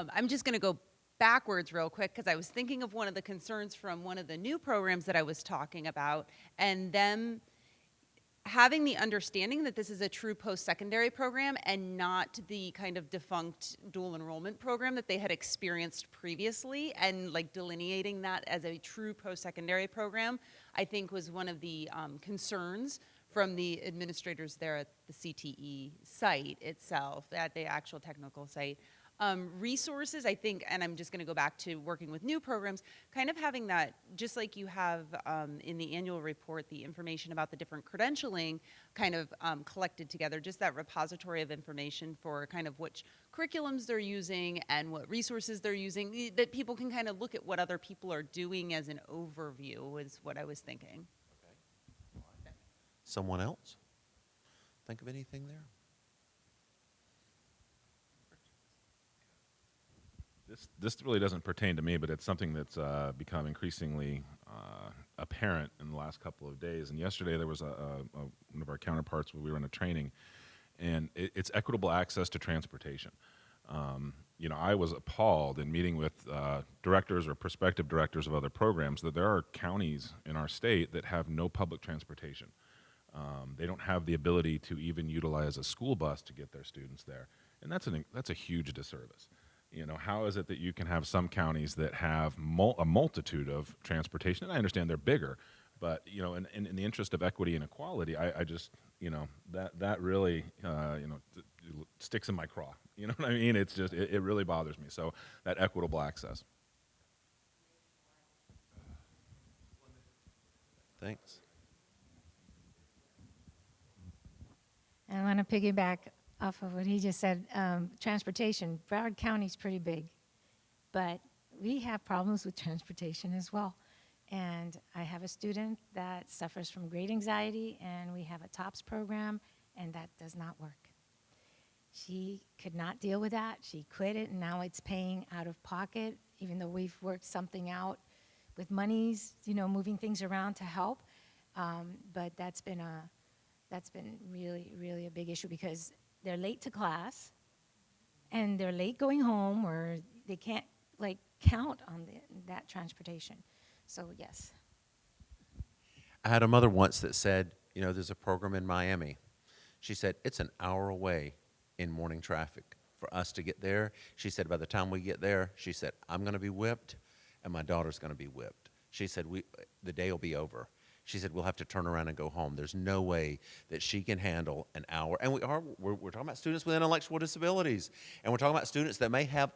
you. I'm just going to go backwards real quick, because I was thinking of one of the concerns from one of the new programs that I was talking about, and them having the understanding that this is a true post-secondary program and not the kind of defunct dual enrollment program that they had experienced previously, and like delineating that as a true post-secondary program, I think was one of the concerns from the administrators there at the CTE site itself, at the actual technical site. Resources, I think, and I'm just going to go back to working with new programs, kind of having that, just like you have in the annual report, the information about the different credentialing kind of collected together, just that repository of information for kind of which curriculums they're using and what resources they're using, that people can kind of look at what other people are doing as an overview, is what I was thinking. Okay. Someone else? Think of anything there? This really doesn't pertain to me, but it's something that's become increasingly apparent in the last couple of days. And yesterday there was one of our counterparts where we were in a training, and it's equitable access to transportation. You know, I was appalled in meeting with directors or prospective directors of other programs that there are counties in our state that have no public transportation. They don't have the ability to even utilize a school bus to get their students there, and that's a huge disservice. You know, how is it that you can have some counties that have a multitude of transportation? And I understand they're bigger, But, you know, in the interest of equity and equality, I just, you know, that really, you know, sticks in my craw. You know what I mean? It's just, it really bothers me. So that equitable access. Thanks. And I want to piggyback off of what he just said. Transportation, Broward County's pretty big, but we have problems with transportation as well. And I have a student that suffers from great anxiety, and we have a TOPS program, and that does not work. She could not deal with that. She quit it, and now it's paying out of pocket, even though we've worked something out with monies, you know, moving things around to help. But that's been really, really a big issue because they're late to class, and they're late going home, or they can't like count on that transportation. So yes. I had a mother once that said, you know, there's a program in Miami. She said, it's an hour away in morning traffic for us to get there. She said, by the time we get there, she said, I'm going to be whipped and my daughter's going to be whipped. She said, the day will be over. She said, we'll have to turn around and go home. There's no way that she can handle an hour. And we're talking about students with intellectual disabilities. And we're talking about students that may have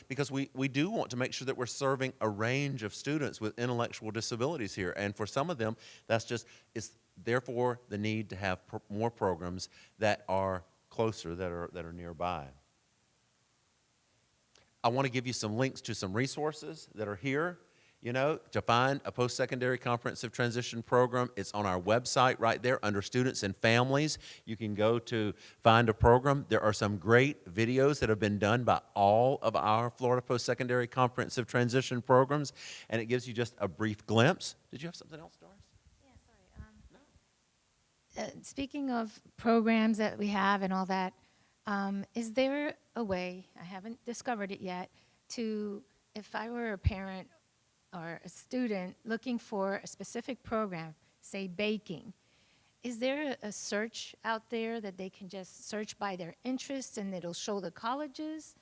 because we do want to make sure that we're serving a range of students with intellectual disabilities here. And for some of them, it's therefore the need to have more programs that are closer, that are nearby. I want to give you some links to some resources that are here. You know, to find a post-secondary comprehensive transition program, it's on our website right there under students and families. You can go to find a program. There are some great videos that have been done by all of our Florida post-secondary comprehensive transition programs, and it gives you just a brief glimpse. Did you have something else, Doris? Yeah, sorry. Speaking of programs that we have and all that, is there a way, I haven't discovered it yet, if I were a parent or a student looking for a specific program, say baking, is there a search out there that they can just search by their interests and it'll show the colleges?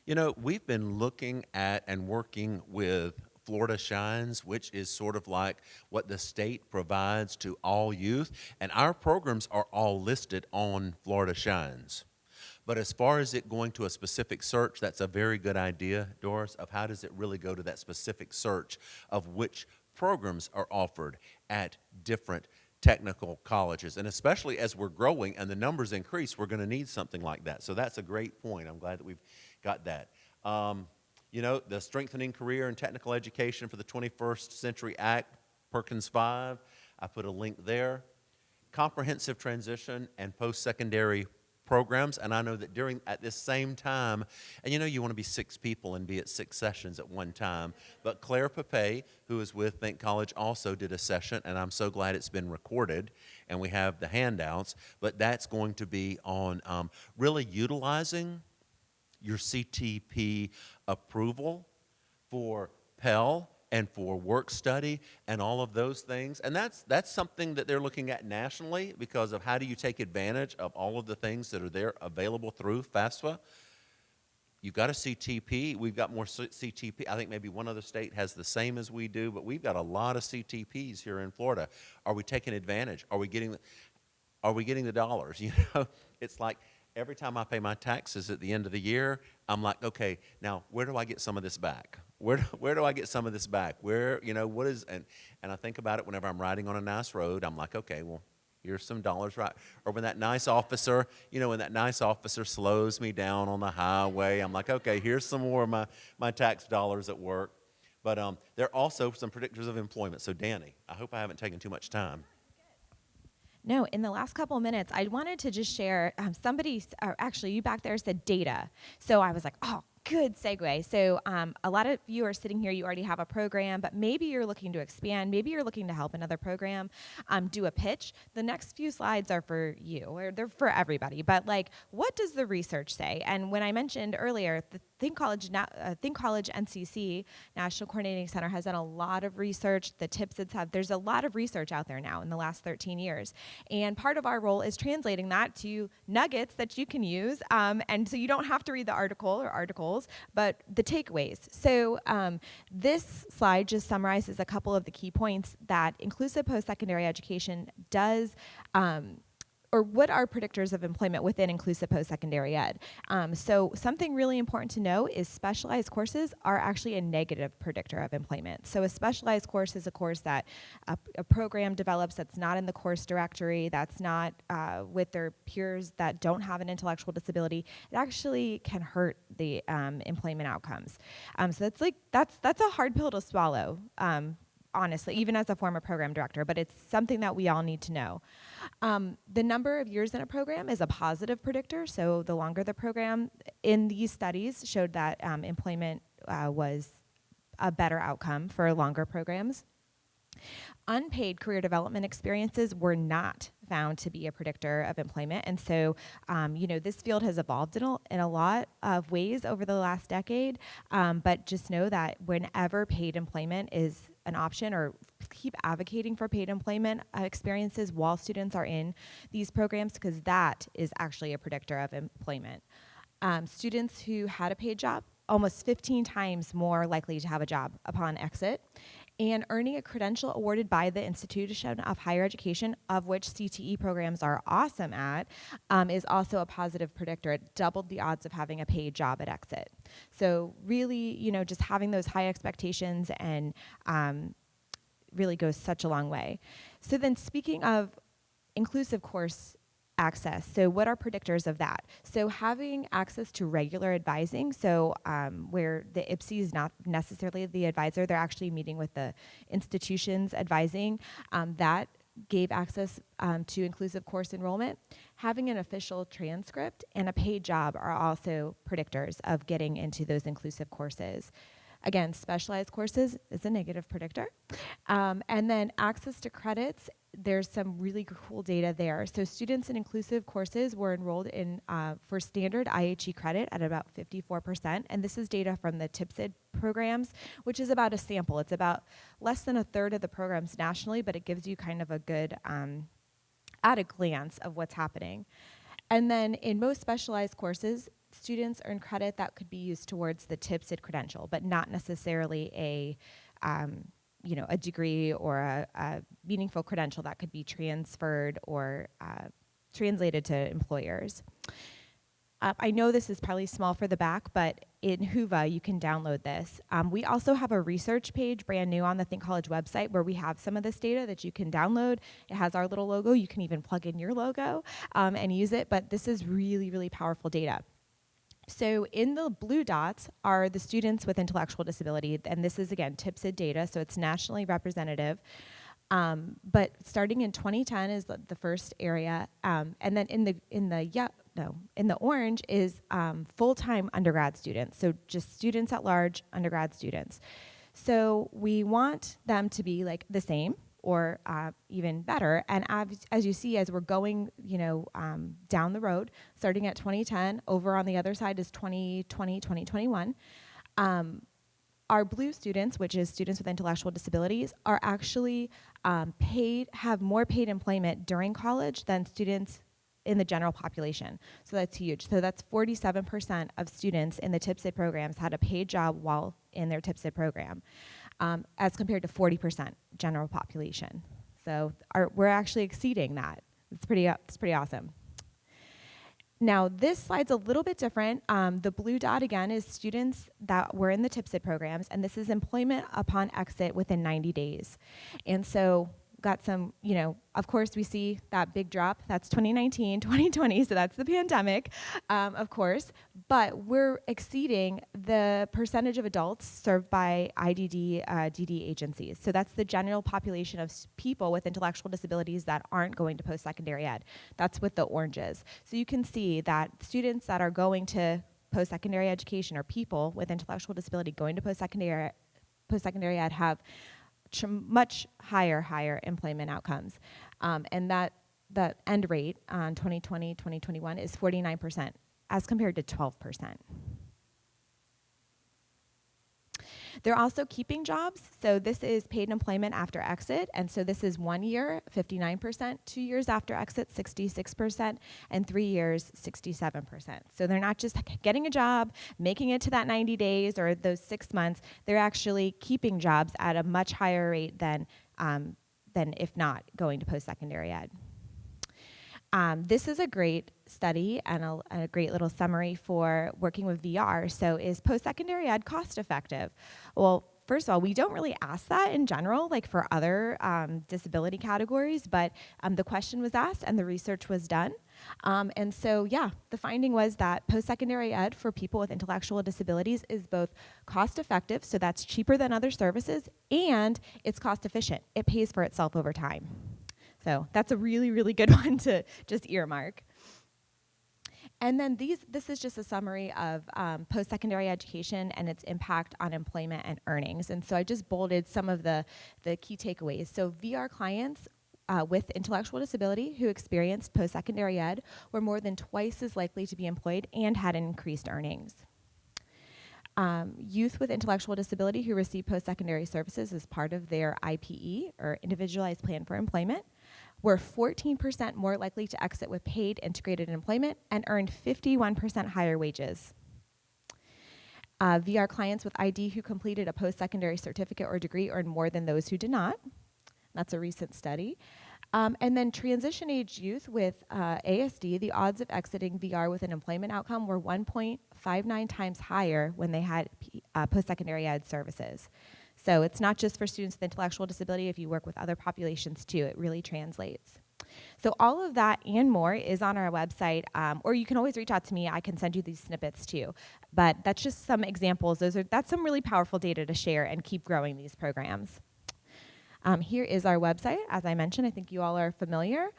You know, we've been looking at and working with Florida Shines, which is sort of like what the state provides to all youth, and our programs are all listed on Florida Shines. But as far as it going to a specific search, that's a very good idea, Doris, of how does it really go to that specific search of which programs are offered at different technical colleges. And especially as we're growing and the numbers increase, we're going to need something like that. So that's a great point. I'm glad that we've got that. You know, the Strengthening Career and Technical Education for the 21st Century Act, Perkins 5, I put a link there. Comprehensive Transition and Post-Secondary Programs, and I know that at this same time, and you know you want to be 6 people and be at 6 sessions at one time, but Claire Pape, who is with Think College, also did a session, and I'm so glad it's been recorded, and we have the handouts, but that's going to be on really utilizing your CTP approval for Pell and for work study and all of those things. And that's something that they're looking at nationally because of how do you take advantage of all of the things that are there available through FAFSA. You've got a CTP. We've got more CTP. I think maybe one other state has the same as we do, but we've got a lot of CTPs here in Florida. Are we taking advantage? Are we getting the dollars? You know, it's like every time I pay my taxes at the end of the year, I'm like, okay, now where do I get some of this back? Where do I get some of this back? Where, you know, what is, and I think about it whenever I'm riding on a nice road, I'm like, okay, well, here's some dollars, right? Or when that nice officer, you know, when that nice officer slows me down on the highway, I'm like, okay, here's some more of my tax dollars at work. But there are also some predictors of employment. So Danny, I hope I haven't taken too much time. No, in the last couple of minutes, I wanted to just share, actually you back there said data. So I was like, oh, good segue. So a lot of you are sitting here, you already have a program, but maybe you're looking to expand, maybe you're looking to help another program do a pitch. The next few slides are for you, or they're for everybody, but like, what does the research say? And when I mentioned earlier, the Think College NCC, National Coordinating Center, has done a lot of research. The there's a lot of research out there now in the last 13 years. And part of our role is translating that to nuggets that you can use. And so you don't have to read the article or articles, but the takeaways. So this slide just summarizes a couple of the key points that inclusive post-secondary education does, or what are predictors of employment within inclusive post-secondary ed. So something really important to know is specialized courses are actually a negative predictor of employment. So a specialized course is a course that a program develops that's not in the course directory, that's not with their peers that don't have an intellectual disability. It actually can hurt the employment outcomes. So that's a hard pill to swallow. Honestly, even as a former program director, but it's something that we all need to know. The number of years in a program is a positive predictor, so the longer the program in these studies showed that employment was a better outcome for longer programs. Unpaid career development experiences were not found to be a predictor of employment, and so this field has evolved in a lot of ways over the last decade, but just know that whenever paid employment is an option, or keep advocating for paid employment experiences while students are in these programs, because that is actually a predictor of employment. Students who had a paid job, almost 15 times more likely to have a job upon exit, and earning a credential awarded by the Institution of Higher Education, of which CTE programs are awesome at, is also a positive predictor. It doubled the odds of having a paid job at exit. So really, just having those high expectations and really goes such a long way. So then, speaking of inclusive course access, so what are predictors of that? So having access to regular advising, so where the IPSI is not necessarily the advisor, they're actually meeting with the institutions advising, that gave access to inclusive course enrollment. Having an official transcript and a paid job are also predictors of getting into those inclusive courses. Again, specialized courses is a negative predictor. And then access to credits, there's some really cool data there. So students in inclusive courses were enrolled in for standard IHE credit at about 54%. And this is data from the TCIHEN programs, which is about a sample. It's about less than a third of the programs nationally, but it gives you kind of a good at a glance of what's happening. And then in most specialized courses, students earn credit that could be used towards the TCIHEN credential, but not necessarily a degree or a meaningful credential that could be transferred or translated to employers. I know this is probably small for the back, but in Whova, you can download this. We also have a research page, brand new on the Think College website, where we have some of this data that you can download. It has our little logo. You can even plug in your logo and use it, but this is really, really powerful data. So in the blue dots are the students with intellectual disability, and this is, again, TCIHEN data, so it's nationally representative. But starting in 2010 is the first area, and then in the orange is full-time undergrad students, so just students at large, undergrad students. So we want them to be like the same or even better. And as you see, as we're going, down the road, starting at 2010, over on the other side is 2020, 2021. Our blue students, which is students with intellectual disabilities, are actually have more paid employment during college than students in the general population. So that's huge. So that's 47% of students in the TCIHEN programs had a paid job while in their TCIHEN program, as compared to 40% general population. So we're actually exceeding that. It's pretty awesome. Now, this slide's a little bit different. The blue dot, again, is students that were in the TCIHEN programs, and this is employment upon exit within 90 days. And so got some, of course, we see that big drop. That's 2019, 2020, so that's the pandemic, of course. But we're exceeding the percentage of adults served by IDD, DD agencies. So that's the general population of people with intellectual disabilities that aren't going to post-secondary ed. That's with the oranges. So you can see that students that are going to post-secondary education, or people with intellectual disability going to post-secondary ed, have much higher employment outcomes. And that end rate on 2020, 2021 is 49% as compared to 12%. They're also keeping jobs. So this is paid employment after exit. And so this is 1 year, 59%, 2 years after exit, 66%, and 3 years, 67%. So they're not just getting a job, making it to that 90 days or those 6 months. They're actually keeping jobs at a much higher rate than if not going to post-secondary ed. This is a great study and a great little summary for working with VR. So is post-secondary ed cost effective? Well, first of all, we don't really ask that in general, like for other disability categories, but the question was asked and the research was done. And so, yeah, the finding was that post-secondary ed for people with intellectual disabilities is both cost effective, so that's cheaper than other services, and it's cost efficient. It pays for itself over time. So that's a really, really good one to just earmark. And then this is just a summary of post-secondary education and its impact on employment and earnings. And so I just bolded some of the key takeaways. So VR clients with intellectual disability who experienced post-secondary ed were more than twice as likely to be employed and had increased earnings. Youth with intellectual disability who receive post-secondary services as part of their IPE, or Individualized Plan for Employment, were 14% more likely to exit with paid integrated employment and earned 51% higher wages. VR clients with ID who completed a post-secondary certificate or degree earned more than those who did not. That's a recent study. And then transition age youth with ASD, the odds of exiting VR with an employment outcome were 1.59 times higher when they had post-secondary ed services. So it's not just for students with intellectual disability. If you work with other populations too, it really translates. So all of that and more is on our website, or you can always reach out to me. I can send you these snippets too. But that's just some examples. That's some really powerful data to share and keep growing these programs. Here is our website. As I mentioned, I think you all are familiar.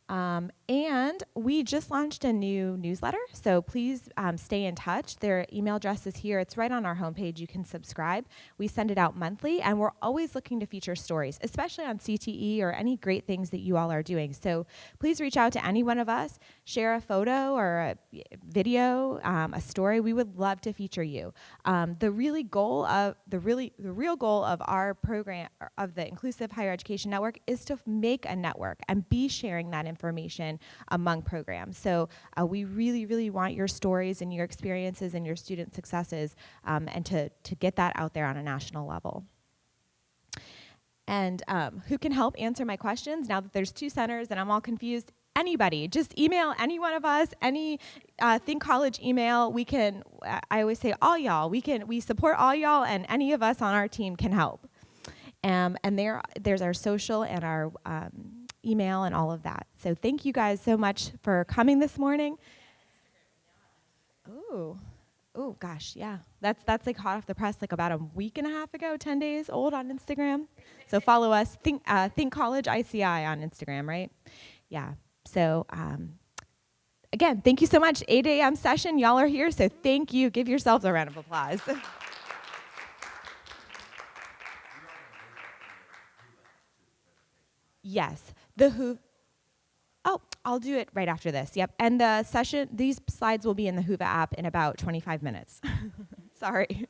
And we just launched a new newsletter, so please stay in touch. Their email address is here. It's right on our homepage. You can subscribe. We send it out monthly, and we're always looking to feature stories, especially on CTE or any great things that you all are doing. So please reach out to any one of us, share a photo or a video, a story. We would love to feature you. The real goal of our program, of the Inclusive Higher Education Network, is to make a network and be sharing that information among programs. So we really, really want your stories and your experiences and your student successes and to get that out there on a national level. And who can help answer my questions now that there's 2 centers and I'm all confused? Anybody, just email any one of us, any Think College email. We can, I always say all y'all, we support all y'all, and any of us on our team can help. And there's our social and our email and all of that. So thank you guys so much for coming this morning. Oh gosh, yeah. That's like hot off the press, like about a week and a half ago, 10 days old on Instagram. So follow us, Think College ICI on Instagram, right? Yeah. So again, thank you so much. 8 a.m. session, y'all are here, so thank you. Give yourselves a round of applause. Yes, Oh, I'll do it right after this. Yep, and the session, these slides will be in the Whova app in about 25 minutes. Sorry.